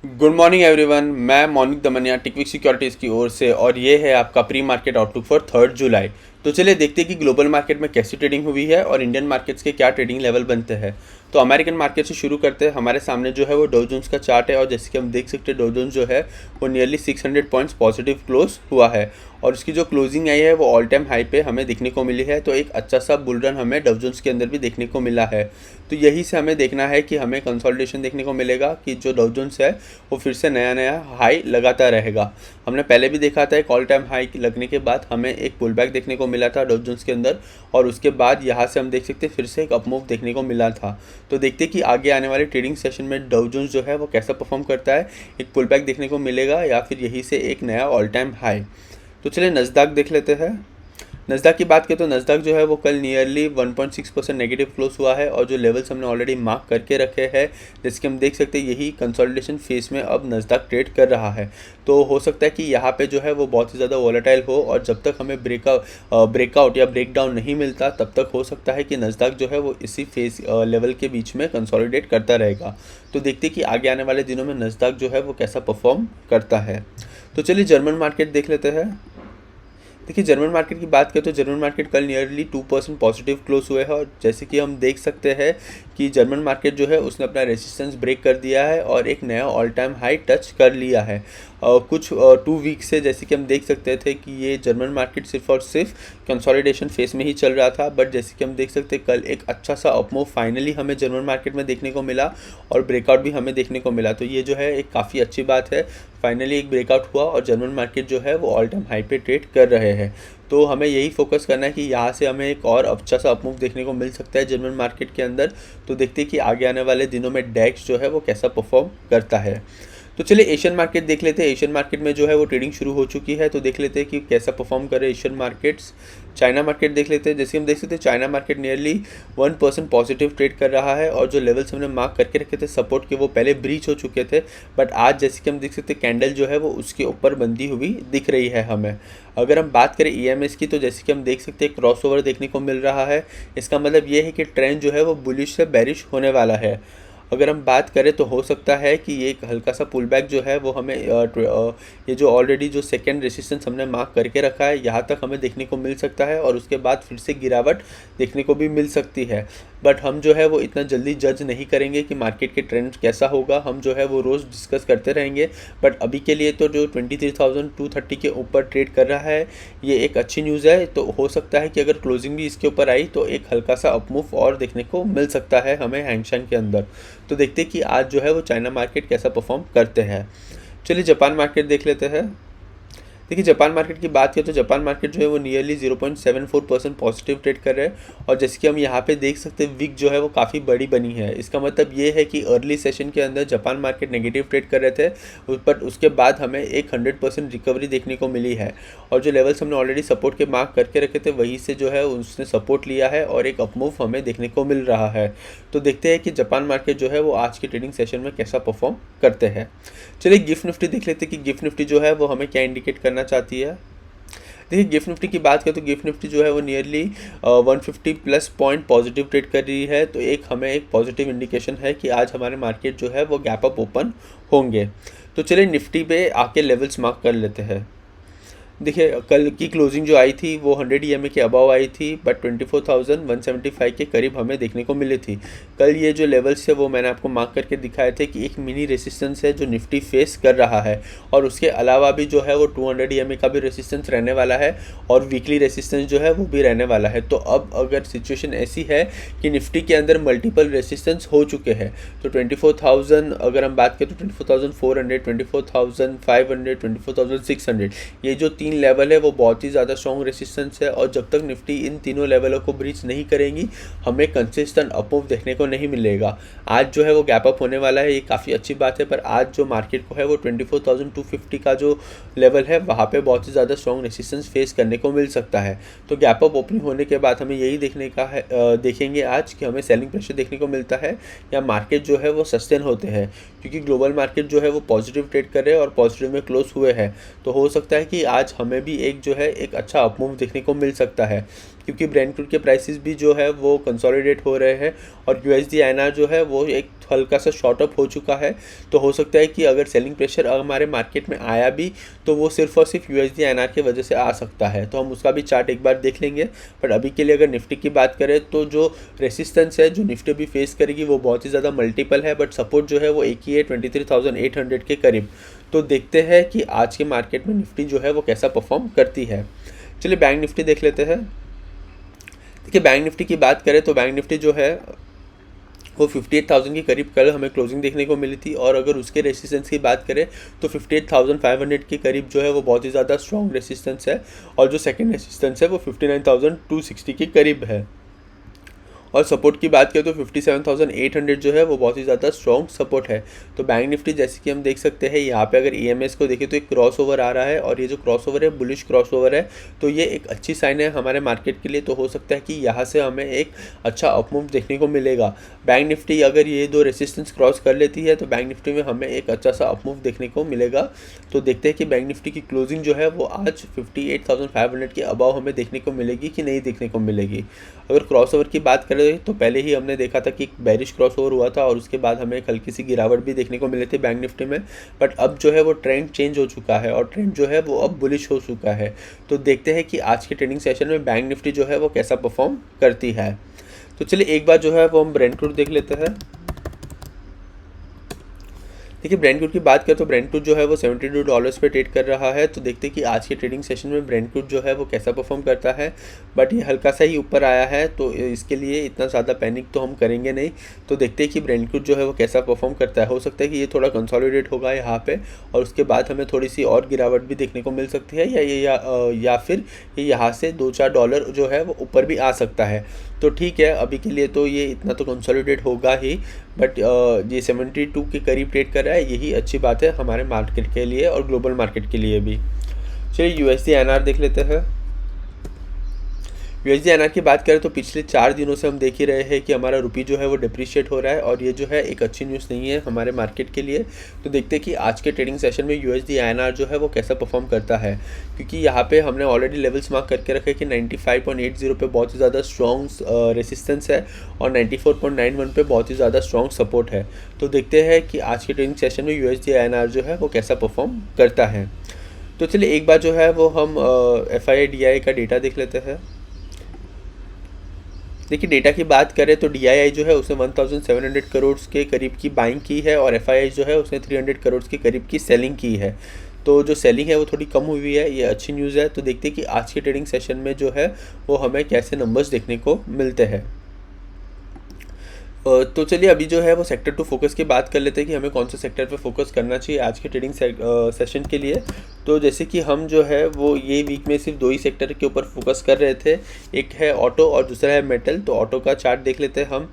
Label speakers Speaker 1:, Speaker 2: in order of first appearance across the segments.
Speaker 1: Good morning everyone. मैं मौनिक Damania टिकविक securities की ओर से, और ये है आपका प्री मार्केट आउटलुक फॉर 3 जुलाई। तो चलिए देखते हैं कि ग्लोबल मार्केट में कैसी ट्रेडिंग हुई है और इंडियन मार्केट्स के क्या ट्रेडिंग लेवल बनते हैं। तो अमेरिकन मार्केट से शुरू करते हैं। हमारे सामने जो है वो डॉव जोन्स का चार्ट है, और जैसे कि हम देख सकते हैं डॉव जोन्स जो है वो नियरली 600 पॉइंट्स पॉजिटिव क्लोज हुआ है, और उसकी जो क्लोजिंग आई है वो ऑल टाइम हाई पे हमें देखने को मिली है। तो एक अच्छा सा बुल रन हमें डॉव जोन्स के अंदर भी देखने को मिला है। तो यही से हमें देखना है कि हमें कंसोलिडेशन देखने को मिलेगा कि जो डॉव जोन्स है वो फिर से नया नया हाई लगाता रहेगा। हमने पहले भी देखा था एक ऑल टाइम हाई लगने के बाद हमें एक पुल बैक देखने को मिला था डॉव जोन्स के अंदर, और उसके बाद यहाँ से हम देख सकते फिर से एक अपमूव देखने को मिला था। तो देखते कि आगे आने वाले ट्रेडिंग सेशन में डॉव जोन्स जो है वो कैसा परफॉर्म करता है, एक पुल बैक देखने को मिलेगा या फिर यही से एक नया ऑल टाइम हाई। तो चलिए नस्दाक देख लेते हैं। नस्दाक की बात करें तो नस्दाक जो है वो कल नियरली 1.6% नेगेटिव क्लोज हुआ है, और जो लेवल्स हमने ऑलरेडी मार्क करके रखे हैं, जैसे कि हम देख सकते हैं यही कंसोलिडेशन फेस में अब नस्दाक ट्रेड कर रहा है। तो हो सकता है कि यहाँ पे जो है वो बहुत ही ज़्यादा वॉलेटाइल हो, और जब तक हमें ब्रेकआउट या ब्रेकडाउन नहीं मिलता तब तक हो सकता है कि नस्दाक जो है वो इसी फेस लेवल के बीच में कंसोलिडेट करता रहेगा। तो देखते कि आगे आने वाले दिनों में नस्दाक जो है वो कैसा परफॉर्म करता है। तो चलिए जर्मन मार्केट देख लेते हैं। देखिए जर्मन मार्केट की बात करें तो जर्मन मार्केट कल नियरली 2% पॉजिटिव क्लोज हुए हैं, और जैसे कि हम देख सकते हैं कि जर्मन मार्केट जो है उसने अपना रेजिस्टेंस ब्रेक कर दिया है और एक नया ऑल टाइम हाई टच कर लिया है। कुछ 2 वीक से जैसे कि हम देख सकते थे कि ये जर्मन मार्केट सिर्फ और सिर्फ कंसोलिडेशन फेस में ही चल रहा था, बट जैसे कि हम देख सकते हैं कल एक अच्छा सा अपमूव फाइनली हमें जर्मन मार्केट में देखने को मिला, और ब्रेकआउट भी हमें देखने को मिला। तो ये जो है एक काफ़ी अच्छी बात है। फाइनली एक ब्रेकआउट हुआ और जर्मन मार्केट जो है वो ऑल टाइम हाई पे ट्रेड कर रहे हैं। तो हमें यही फोकस करना है कि यहाँ से हमें एक और अच्छा सा अपमूव देखने को मिल सकता है जर्मन मार्केट के अंदर। तो देखते हैं कि आगे आने वाले दिनों में डैक्स जो है वो कैसा परफॉर्म करता है। तो चलिए एशियन मार्केट देख लेते हैं। एशियन मार्केट में जो है वो ट्रेडिंग शुरू हो चुकी है, तो देख लेते हैं कि कैसा परफॉर्म करे एशियन मार्केट्स। चाइना मार्केट देख लेते हैं। जैसे हम देख सकते हैं China market nearly 1% positive trade कर रहा है, और जो लेवल्स हमने मार्क करके रखे थे सपोर्ट के वो पहले ब्रीच हो चुके थे, बट आज जैसे कि हम देख सकते हैं कैंडल जो है वो उसके ऊपर बंधी हुई दिख रही है हमें। अगर हम बात करें ईएमएस की, तो जैसे कि हम देख सकते हैं क्रॉसओवर देखने को मिल रहा है। इसका मतलब ये है कि ट्रेंड जो है वो बुलिश से बेरिश होने वाला है। अगर हम बात करें तो हो सकता है कि ये एक हल्का सा पुल बैक जो है वो हमें ये जो ऑलरेडी जो सेकेंड रेसिस्टेंस हमने मार्क करके रखा है यहाँ तक हमें देखने को मिल सकता है, और उसके बाद फिर से गिरावट देखने को भी मिल सकती है। बट हम जो है वो इतना जल्दी जज नहीं करेंगे कि मार्केट के ट्रेंड कैसा होगा, हम जो है वो रोज़ डिस्कस करते रहेंगे। बट अभी के लिए तो जो 23,230 के ऊपर ट्रेड कर रहा है ये एक अच्छी न्यूज़ है। तो हो सकता है कि अगर क्लोजिंग भी इसके ऊपर आई तो एक हल्का सा अपमूव और देखने को मिल सकता है हमें हैंगसेंग के अंदर। तो देखते हैं कि आज जो है वो चाइना मार्केट कैसा परफॉर्म करते हैं। चलिए जापान मार्केट देख लेते हैं। देखिए जापान मार्केट की बात करें तो जापान मार्केट जो है वो नियरली 0.74% पॉजिटिव ट्रेड कर रहे हैं, और जैसे कि हम यहाँ पे देख सकते हैं विक जो है वो काफ़ी बड़ी बनी है। इसका मतलब ये है कि अर्ली सेशन के अंदर जापान मार्केट नेगेटिव ट्रेड कर रहे थे, बट उसके बाद हमें एक 100% रिकवरी देखने को मिली है, और जो लेवल्स हमने ऑलरेडी सपोर्ट के मार्क करके रखे थे वहीं से जो है उसने सपोर्ट लिया है, और एक अपमूव हमें देखने को मिल रहा है। तो देखते हैं कि जापान मार्केट जो है वो आज के ट्रेडिंग सेशन में कैसा परफॉर्म करते हैं। चलिए गिफ्ट निफ्टी देख लेते हैं कि गिफ्ट निफ्टी जो है वो हमें क्या इंडिकेट करना चाहती है। देखिए गिफ्ट निफ्टी की बात करें तो गिफ्ट निफ्टी जो है वो nearly 150 plus point positive trade कर रही है। तो एक हमें एक पॉजिटिव इंडिकेशन है कि आज हमारे मार्केट जो है वो गैप अप ओपन होंगे। तो चलिए निफ्टी पे आके लेवल्स मार्क कर लेते हैं। देखिए कल की क्लोजिंग जो आई थी वो 100 ईएमए के अबाव आई थी, बट 24,175 के करीब हमें देखने को मिली थी। कल ये जो लेवल्स है वो मैंने आपको मार्क करके दिखाए थे कि एक मिनी रेसिस्टेंस है जो निफ्टी फेस कर रहा है, और उसके अलावा भी जो है वो 200 ईएमए का भी रेसिस्टेंस रहने वाला है, और वीकली रेसिस्टेंस जो है वो भी रहने वाला है। तो अब अगर सिचुएशन ऐसी है कि निफ्टी के अंदर मल्टीपल रेसिस्टेंस हो चुके हैं, तो 24,000 अगर हम बात करें तो 24,400, 24,500, 24,600 ये जो 3 लेवल है वो बहुत ही ज़्यादा स्ट्रॉन्ग रेसिस्टेंस है, और जब तक निफ्टी इन तीनों लेवलों को ब्रीच नहीं करेंगी हमें कंसिस्टेंट अपमूव देखने को नहीं मिलेगा। आज जो है वो गैप अप होने वाला है, ये काफ़ी अच्छी बात है, पर आज जो मार्केट को है वो 24,250 का जो लेवल है वहाँ पे बहुत ही ज़्यादा स्ट्रॉन्ग रेसिस्टेंस फेस करने को मिल सकता है। तो गैप अप ओपनिंग होने के बाद हमें यही देखने का है देखेंगे आज कि हमें सेलिंग प्रेशर देखने को मिलता है या मार्केट जो है वो सस्टेन होते हैं, क्योंकि ग्लोबल मार्केट जो है वो पॉजिटिव ट्रेड कर रहे हैं और पॉजिटिव में क्लोज हुए हैं। तो हो सकता है कि आज हमें भी एक जो है एक अच्छा अपमूव देखने को मिल सकता है। क्योंकि ब्रेंट क्रूड के प्राइसेस भी जो है वो कंसोलिडेट हो रहे हैं और USD INR जो है वो एक हल्का सा शॉर्ट अप हो चुका है। तो हो सकता है कि अगर सेलिंग प्रेशर हमारे मार्केट में आया भी तो वो सिर्फ और सिर्फ USD INR की वजह से आ सकता है। तो हम उसका भी चार्ट एक बार देख लेंगे। बट अभी के लिए अगर निफ्टी की बात करें तो जो रेसिस्टेंस है जो निफ्टी अभी फेस करेगी वो बहुत ही ज़्यादा मल्टीपल है, बट सपोर्ट जो है वो एक ही है 23,800 के करीब। तो देखते हैं कि आज के मार्केट में निफ्टी जो है वो कैसा परफॉर्म करती है। चलिए बैंक निफ्टी देख लेते हैं। देखिए बैंक निफ्टी की बात करें तो बैंक निफ्टी जो है वो 58,000 के करीब कल हमें क्लोजिंग देखने को मिली थी, और अगर उसके रेसिस्टेंस की बात करें तो 58,500 के करीब जो है वो बहुत ही ज़्यादा स्ट्रॉन्ग रेसिस्टेंस है, और जो सेकंड रेसिस्टेंस है वो 59,260 के करीब है। और सपोर्ट की बात करें तो 57,800 जो है वो बहुत ही ज़्यादा स्ट्रॉन्ग सपोर्ट है। तो बैंक निफ्टी जैसे कि हम देख सकते हैं यहाँ पे अगर EMS को देखें तो एक क्रॉस ओवर आ रहा है, और ये जो क्रॉस ओवर है बुलिश क्रॉस ओवर है, तो ये एक अच्छी साइन है हमारे मार्केट के लिए। तो हो सकता है कि यहाँ से हमें एक अच्छा अपमूव देखने को मिलेगा। बैंक निफ्टी अगर ये दो रेसिस्टेंस क्रॉस कर लेती है तो बैंक निफ्टी में हमें एक अच्छा सा अपमूव देखने को मिलेगा। तो देखते हैं कि बैंक निफ्टी की क्लोजिंग जो है वो आज 58,500 के अबाव हमें देखने को मिलेगी कि नहीं देखने को मिलेगी। अगर क्रॉस ओवर की बात करें तो पहले ही हमने देखा था कि एक बेरिश क्रॉस ओवर हुआ था और उसके बाद हमें एक हल्की सी गिरावट भी देखने को मिली थी बैंक निफ्टी में, बट अब जो है वो ट्रेंड चेंज हो चुका है और ट्रेंड जो है वो अब बुलिश हो चुका है। तो देखते हैं कि आज के ट्रेडिंग सेशन में बैंक निफ्टी जो है वो कैसा परफॉर्म करती है। तो चलिए एक बार जो है वो हम ब्रेंट क्रूड देख लेते हैं। देखिए ब्रेंट क्रूड की बात करें तो ब्रेंट क्रूड जो है वो $72 पे ट्रेड कर रहा है। तो देखते हैं कि आज के ट्रेडिंग सेशन में ब्रेंट क्रूड जो है वो कैसा परफॉर्म करता है। बट ये हल्का सा ही ऊपर आया है, तो इसके लिए इतना ज़्यादा पैनिक तो हम करेंगे नहीं। तो देखते हैं कि ब्रेंट क्रूड जो है वो कैसा परफॉर्म करता है। हो सकता है कि ये थोड़ा कंसोलिडेट होगा यहाँ पे, और उसके बाद हमें थोड़ी सी और गिरावट भी देखने को मिल सकती है, या फिर ये यहाँ से $2-4 जो है वो ऊपर भी आ सकता है। तो ठीक है, अभी के लिए तो ये इतना तो कंसोलिडेट होगा ही, बट ये 72 के करीब ट्रेड कर रहा है, यही अच्छी बात है हमारे मार्केट के लिए और ग्लोबल मार्केट के लिए भी। चलिए USD INR देख लेते हैं। USD INR की बात करें तो पिछले 4 दिनों से हम देख ही रहे हैं कि हमारा रुपी जो है वो डिप्रिशिएट हो रहा है, और ये जो है एक अच्छी न्यूज़ नहीं है हमारे मार्केट के लिए। तो देखते हैं कि आज के ट्रेडिंग सेशन में USD INR जो है वो कैसा परफॉर्म करता है, क्योंकि यहाँ पे हमने ऑलरेडी लेवल्स मार्क करके रखे कि 95.80 पे बहुत ही ज़्यादा स्ट्रॉन्ग रेसिस्टेंस है और 94.91 पे बहुत ही ज़्यादा स्ट्रॉन्ग सपोर्ट है। तो देखते हैं कि आज के ट्रेडिंग सेशन में USD INR जो है वो कैसा परफॉर्म करता है। तो चलिए एक बार जो है वो हम FII-DII का डेटा देख लेते हैं। देखिए डेटा की बात करें तो DII जो है उसने 1700 करोड़ के करीब की बाइंग की है, और FII जो है उसने 300 करोड़ के करीब की सेलिंग की है। तो जो सेलिंग है वो थोड़ी कम हुई है, ये अच्छी न्यूज़ है। तो देखते हैं कि आज के ट्रेडिंग सेशन में जो है वो हमें कैसे नंबर्स देखने को मिलते हैं। तो चलिए अभी जो है वो सेक्टर टू फोकस की बात कर लेते हैं कि हमें कौन से सेक्टर पे फोकस करना चाहिए आज के ट्रेडिंग सेशन के लिए। तो जैसे कि हम जो है वो ये वीक में सिर्फ 2 ही सेक्टर के ऊपर फोकस कर रहे थे, एक है ऑटो और दूसरा है मेटल। तो ऑटो का चार्ट देख लेते हैं हम।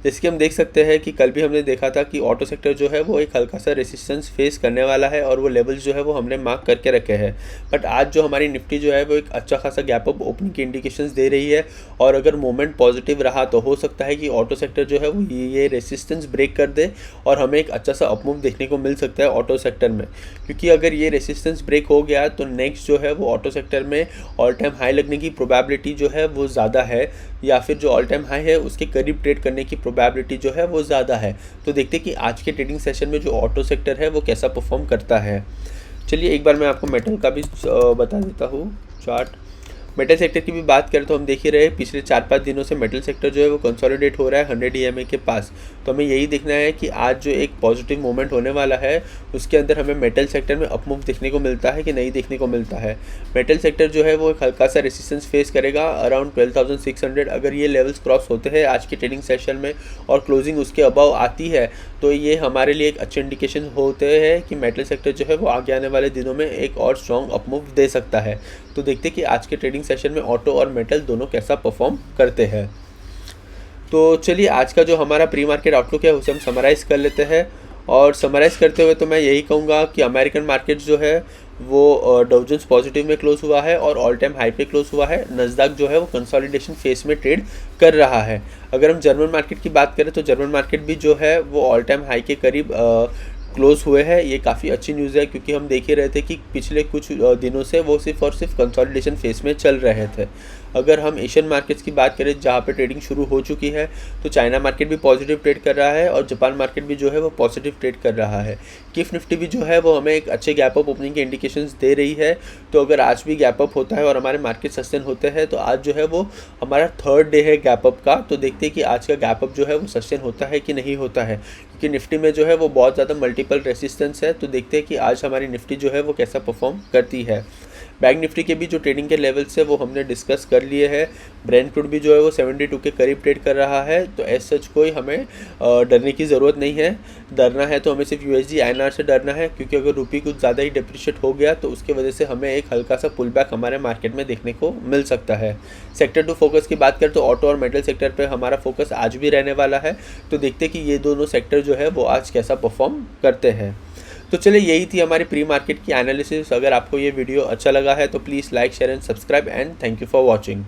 Speaker 1: जैसे कि हम देख सकते हैं कि कल भी हमने देखा था कि ऑटो सेक्टर जो है वो एक हल्का सा रेसिस्टेंस फेस करने वाला है, और वो लेवल्स जो है वो हमने मार्क करके रखे हैं। बट आज जो हमारी निफ्टी जो है वो एक अच्छा खासा गैप अप ओपनिंग की इंडिकेशंस दे रही है, और अगर मोमेंट पॉजिटिव रहा तो हो सकता है कि ऑटो सेक्टर जो है वो ये रेसिस्टेंस ब्रेक कर दे और हमें एक अच्छा सा अपमूव देखने को मिल सकता है ऑटो सेक्टर में। क्योंकि अगर ये रेसिस्टेंस ब्रेक हो गया तो नेक्स्ट जो है वो ऑटो सेक्टर में ऑल टाइम हाई लगने की प्रोबेबिलिटी जो है वो ज़्यादा है, या फिर जो ऑल टाइम हाई है उसके करीब ट्रेड करने की प्रोबेबिलिटी जो है वो ज़्यादा है। तो देखते हैं कि आज के ट्रेडिंग सेशन में जो ऑटो सेक्टर है वो कैसा परफॉर्म करता है। चलिए एक बार मैं आपको मेटल का भी बता देता हूँ चार्ट। मेटल सेक्टर की भी बात करें तो हम देख ही रहे हैं पिछले 4-5 दिनों से मेटल सेक्टर जो है वो कंसोलिडेट हो रहा है 100 EMA के पास। तो हमें यही देखना है कि आज जो एक पॉजिटिव मोमेंट होने वाला है उसके अंदर हमें मेटल सेक्टर में अपमूव देखने को मिलता है कि नहीं देखने को मिलता है। मेटल सेक्टर जो है वो एक हल्का सा रेसिस्टेंस फेस करेगा अराउंड 12,600। अगर ये लेवल्स क्रॉस होते हैं आज के ट्रेडिंग सेशन में और क्लोजिंग उसके अबाव आती है तो ये हमारे लिए एक अच्छे इंडिकेशन होते हैं कि मेटल सेक्टर जो है वो आगे आने वाले दिनों में एक और स्ट्रॉन्ग अपमूव दे सकता है। तो देखते हैं कि आज के ट्रेडिंग सेशन में ऑटो और मेटल दोनों कैसा परफॉर्म करते हैं। तो चलिए आज का जो हमारा प्री मार्केट आउटलुक है उसे हम समराइज़ कर लेते हैं। और समराइज़ करते हुए तो मैं यही कहूँगा कि अमेरिकन मार्केट जो है वो डाउ जोन्स पॉजिटिव में क्लोज हुआ है और ऑल टाइम हाई पे क्लोज हुआ है। नस्डैक जो है वो कंसोलिडेशन फेस में ट्रेड कर रहा है। अगर हम जर्मन मार्केट की बात करें तो जर्मन मार्केट भी जो है वो ऑल टाइम हाई के करीब क्लोज हुए हैं। ये काफ़ी अच्छी न्यूज़ है क्योंकि हम देख ही रहे थे कि पिछले कुछ दिनों से वो सिर्फ और सिर्फ कंसोलिडेशन फेस में चल रहे थे। अगर हम एशियन मार्केट्स की बात करें जहाँ पे ट्रेडिंग शुरू हो चुकी है, तो चाइना मार्केट भी पॉजिटिव ट्रेड कर रहा है और जापान मार्केट भी जो है वो पॉजिटिव ट्रेड कर रहा है। गिफ्ट निफ्टी भी जो है वो हमें एक अच्छे गैप अप ओपनिंग के इंडिकेशंस दे रही है। तो अगर आज भी गैप अप होता है और हमारे मार्केट सस्टेन होते हैं तो आज जो है वो हमारा थर्ड डे है गैप अप का। तो देखते हैं कि आज का गैप अप जो है वो सस्टेन होता है कि नहीं होता है, क्योंकि निफ्टी में जो है वो बहुत ज़्यादा मल्टीपल रेसिस्टेंस है। तो देखते हैं कि आज हमारी निफ्टी जो है वो कैसा परफॉर्म करती है। बैंक निफ्टी के भी जो ट्रेडिंग के लेवल्स है वो हमने डिस्कस कर लिए हैं। ब्रेंट क्रूड भी जो है वो 72 के करीब ट्रेड कर रहा है। तो एज सच कोई हमें डरने की ज़रूरत नहीं है। डरना है तो हमें सिर्फ USD INR से डरना है, क्योंकि अगर रुपी कुछ ज़्यादा ही डिप्रिशिएट हो गया तो उसकी वजह से हमें एक हल्का सा पुल बैक हमारे मार्केट में देखने को मिल सकता है। सेक्टर टू फोकस की बात करें तो ऑटो और मेटल सेक्टर पर हमारा फोकस आज भी रहने वाला है। तो देखते कि ये दोनों सेक्टर जो है वो आज कैसा परफॉर्म करते हैं। तो चलिए यही थी हमारी प्री मार्केट की एनालिसिस। अगर आपको ये वीडियो अच्छा लगा है तो please like share and subscribe and thank you for watching.